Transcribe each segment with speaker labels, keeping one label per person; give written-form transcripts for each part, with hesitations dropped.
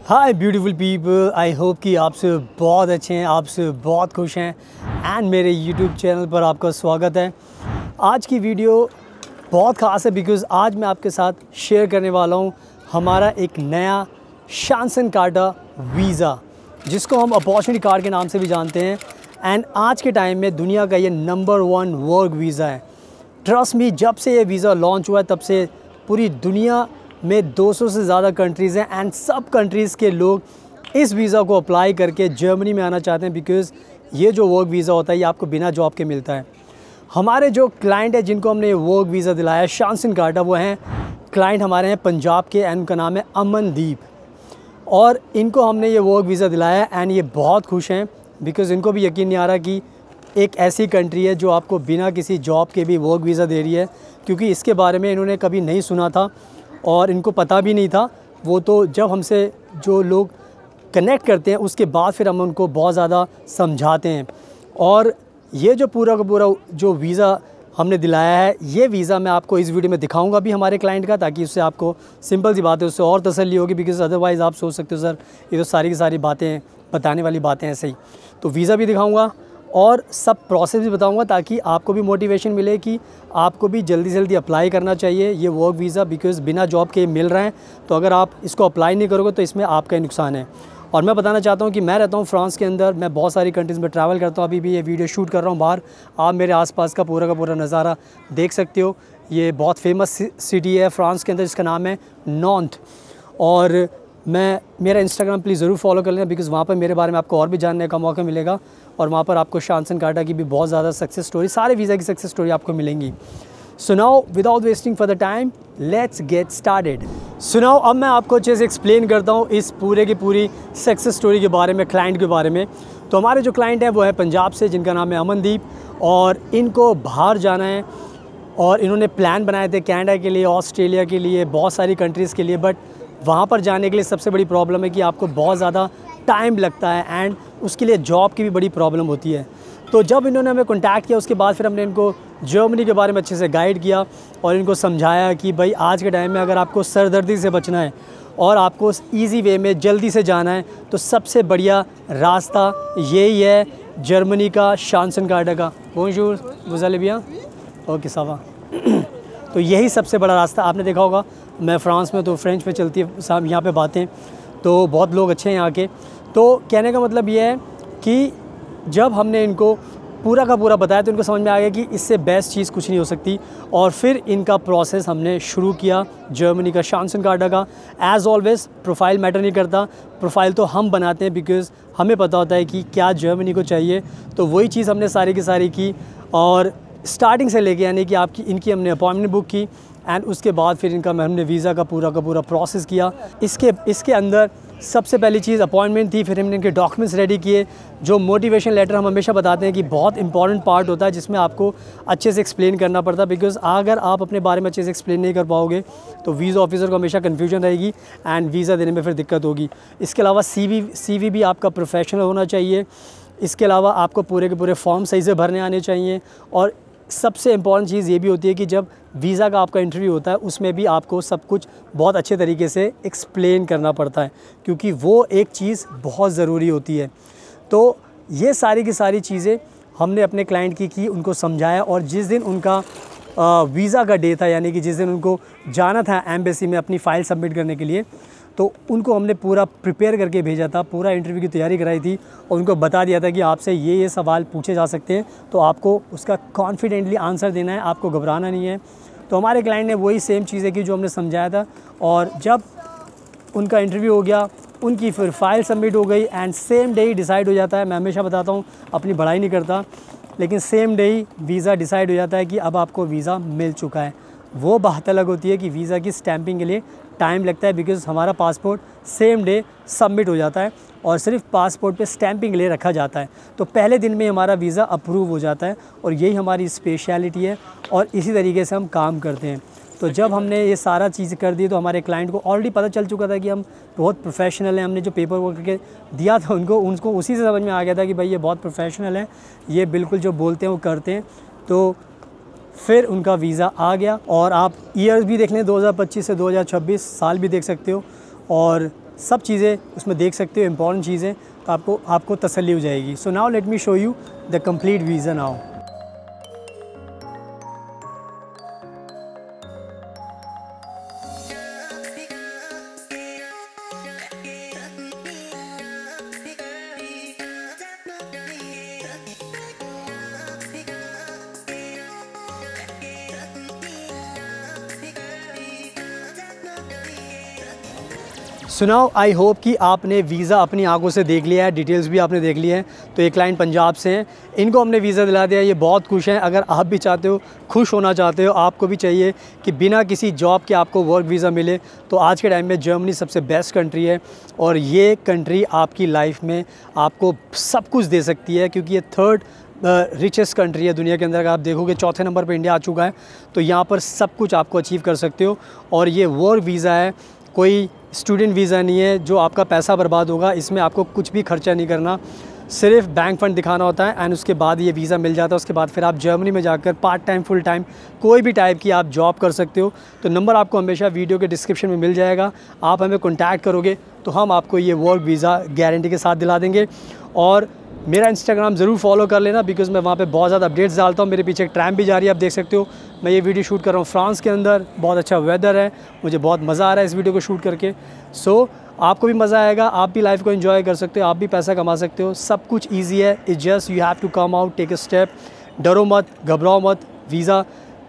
Speaker 1: Hi beautiful people, I hope कि आप सब बहुत अच्छे हैं, आप सब बहुत खुश हैं एंड मेरे यूट्यूब चैनल पर आपका स्वागत है। आज की वीडियो बहुत ख़ास है बिकॉज़ आज मैं आपके साथ शेयर करने वाला हूँ हमारा एक नया शांसन कार्टा वीज़ा, जिसको हम अपॉर्चुनिटी कार्ड के नाम से भी जानते हैं। एंड आज के टाइम में दुनिया का ये नंबर 1 वर्क वीज़ा है। ट्रस्ट मी, जब से ये वीज़ा लॉन्च हुआ है तब से पूरी दुनिया में 200 से ज़्यादा कंट्रीज़ हैं एंड सब कंट्रीज़ के लोग इस वीज़ा को अप्लाई करके जर्मनी में आना चाहते हैं बिकॉज़ ये जो वर्क वीज़ा होता है ये आपको बिना जॉब के मिलता है। हमारे जो क्लाइंट है जिनको हमने ये वर्क वीज़ा दिलाया है शांसन कार्टा, वो हैं क्लाइंट हमारे हैं पंजाब के एंड उनका नाम है अमनदीप, और इनको हमने ये वर्क वीज़ा दिलाया है एंड ये बहुत खुश हैं बिकॉज़ इनको भी यकीन नहीं आ रहा कि एक ऐसी कंट्री है जो आपको बिना किसी जॉब के भी वर्क वीज़ा दे रही है, क्योंकि इसके बारे में इन्होंने कभी नहीं सुना था और इनको पता भी नहीं था। वो तो जब हमसे जो लोग कनेक्ट करते हैं उसके बाद फिर हम उनको बहुत ज़्यादा समझाते हैं। और ये जो पूरा का पूरा जो वीज़ा हमने दिलाया है, ये वीज़ा मैं आपको इस वीडियो में दिखाऊंगा भी हमारे क्लाइंट का, ताकि उससे आपको सिंपल सी बात है उससे और तसल्ली होगी। बिकॉज़ अदरवाइज़ आप सोच सकते हो सर ये तो सारी की सारी बातें बताने वाली बातें ऐसे ही। तो वीज़ा भी दिखाऊँगा और सब प्रोसेस भी बताऊंगा ताकि आपको भी मोटिवेशन मिले कि आपको भी जल्दी से जल्दी अप्लाई करना चाहिए ये वर्क वीज़ा, बिकॉज़ बिना जॉब के मिल रहे हैं। तो अगर आप इसको अप्लाई नहीं करोगे तो इसमें आपका ही नुकसान है। और मैं बताना चाहता हूँ कि मैं रहता हूँ फ्रांस के अंदर, मैं बहुत सारी कंट्रीज़ में ट्रैवल करता हूँ। अभी भी ये वीडियो शूट कर रहा हूँ बाहर, आप मेरे आसपास का पूरा नज़ारा देख सकते हो। ये बहुत फेमस सिटी है फ्रांस के अंदर जिसका नाम है नॉन्ट। और मेरा इंस्टाग्राम प्लीज़ ज़रूर फॉलो कर लेना बिकॉज़ वहाँ पर मेरे बारे में आपको और भी जानने का मौका मिलेगा और वहाँ पर आपको शांसन कार्टा की भी बहुत ज़्यादा सक्सेस स्टोरी, सारे वीज़ा की सक्सेस स्टोरी आपको मिलेंगी। So now without wasting for the time let's get started. So now अब मैं आपको अच्छे से एक्सप्लेन करता हूँ इस पूरे की पूरी सक्सेस स्टोरी के बारे में, क्लाइंट के बारे में। तो हमारे जो क्लाइंट हैं वो है पंजाब से, जिनका नाम है अमनदीप, और इनको बाहर जाना है और इन्होंने प्लान बनाए थे कनाडा के लिए, ऑस्ट्रेलिया के लिए, बहुत सारी कंट्रीज़ के लिए। बट वहाँ पर जाने के लिए सबसे बड़ी प्रॉब्लम है कि आपको बहुत ज़्यादा टाइम लगता है एंड उसके लिए जॉब की भी बड़ी प्रॉब्लम होती है। तो जब इन्होंने हमें कॉन्टैक्ट किया उसके बाद फिर हमने इनको जर्मनी के बारे में अच्छे से गाइड किया और इनको समझाया कि भाई आज के टाइम में अगर आपको सरदर्दी से बचना है और आपको ईज़ी वे में जल्दी से जाना है तो सबसे बढ़िया रास्ता यही है जर्मनी का शांसन कार्टा का। बोंजूर बुज़ालिबिया, ओके सावा। तो यही सबसे बड़ा रास्ता। आपने देखा होगा मैं फ्रांस में तो फ्रेंच में चलती है साहब यहाँ पे बातें, तो बहुत लोग अच्छे हैं यहाँ के। तो कहने का मतलब ये है कि जब हमने इनको पूरा का पूरा बताया तो इनको समझ में आ गया कि इससे बेस्ट चीज़ कुछ नहीं हो सकती। और फिर इनका प्रोसेस हमने शुरू किया जर्मनी का शांसन कार्टा का। एज़ ऑलवेज़ प्रोफाइल मैटर नहीं करता, प्रोफाइल तो हम बनाते हैं बिकॉज़ हमें पता होता है कि क्या जर्मनी को चाहिए। तो वही चीज़ हमने सारी की सारी की और स्टार्टिंग से लेके यानी कि इनकी हमने अपॉइंटमेंट बुक की एंड उसके बाद फिर इनका हमने वीज़ा का पूरा प्रोसेस किया। इसके अंदर सबसे पहली चीज़ अपॉइंटमेंट थी, फिर हमने इनके डॉक्यूमेंट्स रेडी किए। जो मोटिवेशन लेटर हम हमेशा बताते हैं कि बहुत इंपॉर्टेंट पार्ट होता है जिसमें आपको अच्छे से एक्सप्लेन करना पड़ता है, बिकॉज़ अगर आप अपने बारे में अच्छे से एक्सप्लेन नहीं कर पाओगे तो वीज़ा ऑफिसर को हमेशा कन्फ्यूजन रहेगी एंड वीज़ा देने में फिर दिक्कत होगी। इसके अलावा CV भी आपका प्रोफेशनल होना चाहिए। इसके अलावा आपको पूरे के पूरे फॉर्म सही से भरने आने चाहिए। और सबसे इम्पॉर्टेंट चीज़ ये भी होती है कि जब वीज़ा का आपका इंटरव्यू होता है उसमें भी आपको सब कुछ बहुत अच्छे तरीके से एक्सप्लेन करना पड़ता है, क्योंकि वो एक चीज़ बहुत ज़रूरी होती है। तो ये सारी की सारी चीज़ें हमने अपने क्लाइंट की उनको समझाया। और जिस दिन उनका वीज़ा का डे था, यानी कि जिस दिन उनको जाना था एम्बेसी में अपनी फ़ाइल सबमिट करने के लिए, तो उनको हमने पूरा प्रिपेयर करके भेजा था, पूरा इंटरव्यू की तैयारी कराई थी और उनको बता दिया था कि आपसे ये सवाल पूछे जा सकते हैं, तो आपको उसका कॉन्फिडेंटली आंसर देना है, आपको घबराना नहीं है। तो हमारे क्लाइंट ने वही सेम चीज़ें की जो हमने समझाया था। और जब उनका इंटरव्यू हो गया, उनकी फिर फ़ाइल सबमिट हो गई and same day he decide हो जाता है। मैं हमेशा बताता हूँ, अपनी बढ़ाई नहीं करता, लेकिन सेम डे ही वीज़ा डिसाइड हो जाता है कि अब आपको वीज़ा मिल चुका है। वो बात अलग होती है कि वीज़ा की स्टैंपिंग के लिए टाइम लगता है, बिकॉज़ हमारा पासपोर्ट सेम डे सबमिट हो जाता है और सिर्फ पासपोर्ट पे स्टैंपिंग के लिए रखा जाता है। तो पहले दिन में हमारा वीज़ा अप्रूव हो जाता है और यही हमारी स्पेशलिटी है और इसी तरीके से हम काम करते हैं। तो जब हमने ये सारा चीज़ कर दी तो हमारे क्लाइंट को ऑलरेडी पता चल चुका था कि हम बहुत प्रोफेशनल हैं। हमने जो पेपर वर्क करके दिया था उनको उसी से समझ में आ गया था कि भाई ये बहुत प्रोफेशनल है, ये बिल्कुल जो बोलते हैं वो करते हैं। तो फिर उनका वीज़ा आ गया और आप ईयर्स भी देख लें, 2025 से 2026 साल भी देख सकते हो। और सब चीज़ें उसमें देख सकते हो, इंपॉर्टेंट चीज़ें, तो आपको तसल्ली हो जाएगी। So now let me show you the complete visa now. So now I hope कि आपने वीज़ा अपनी आंखों से देख लिया है, डिटेल्स भी आपने देख ली हैं। तो एक क्लाइंट पंजाब से हैं, इनको हमने वीज़ा दिला दिया, ये बहुत खुश हैं। अगर आप भी चाहते हो, खुश होना चाहते हो, आपको भी चाहिए कि बिना किसी जॉब के आपको वर्क वीज़ा मिले, तो आज के टाइम में जर्मनी सबसे बेस्ट कंट्री है। और ये कंट्री आपकी लाइफ में आपको सब कुछ दे सकती है, क्योंकि ये थर्ड रिचेस्ट कंट्री है दुनिया के अंदर। अगर आप देखोगे, चौथे नंबर पर इंडिया आ चुका है। तो यहाँ पर सब कुछ आपको अचीव कर सकते हो। और ये वर्क वीज़ा है, कोई स्टूडेंट वीज़ा नहीं है जो आपका पैसा बर्बाद होगा। इसमें आपको कुछ भी खर्चा नहीं करना, सिर्फ बैंक फ़ंड दिखाना होता है एंड उसके बाद ये वीज़ा मिल जाता है। उसके बाद फिर आप जर्मनी में जाकर पार्ट टाइम, फुल टाइम, कोई भी टाइप की आप जॉब कर सकते हो। तो नंबर आपको हमेशा वीडियो के डिस्क्रिप्शन में मिल जाएगा। आप हमें कॉन्टैक्ट करोगे तो हम आपको ये वर्क वीज़ा गारंटी के साथ दिला देंगे। और मेरा इंस्टाग्राम ज़रूर फॉलो कर लेना, बिकॉज़ मैं वहाँ पे बहुत ज़्यादा अपडेट्स डालता हूँ। मेरे पीछे एक ट्रैम भी जा रही है, आप देख सकते हो। मैं ये वीडियो शूट कर रहा हूँ फ्रांस के अंदर, बहुत अच्छा वेदर है, मुझे बहुत मज़ा आ रहा है इस वीडियो को शूट करके। सो आपको भी मज़ा आएगा, आप भी लाइफ को एंजॉय कर सकते हो, आप भी पैसा कमा सकते हो। सब कुछ ईजी है, it's just you have to come out, take a step. डरो मत, घबराओ मत। वीज़ा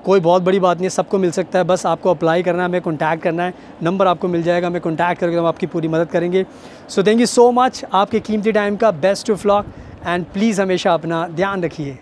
Speaker 1: कोई बहुत बड़ी बात नहीं है, सबको मिल सकता है। बस आपको अप्लाई करना है, हमें कॉन्टैक्ट करना है, नंबर आपको मिल जाएगा, हमें कॉन्टैक्ट करके हम आपकी पूरी मदद करेंगे। So thank you so much आपके कीमती टाइम का। Best of luck and please हमेशा अपना ध्यान रखिए।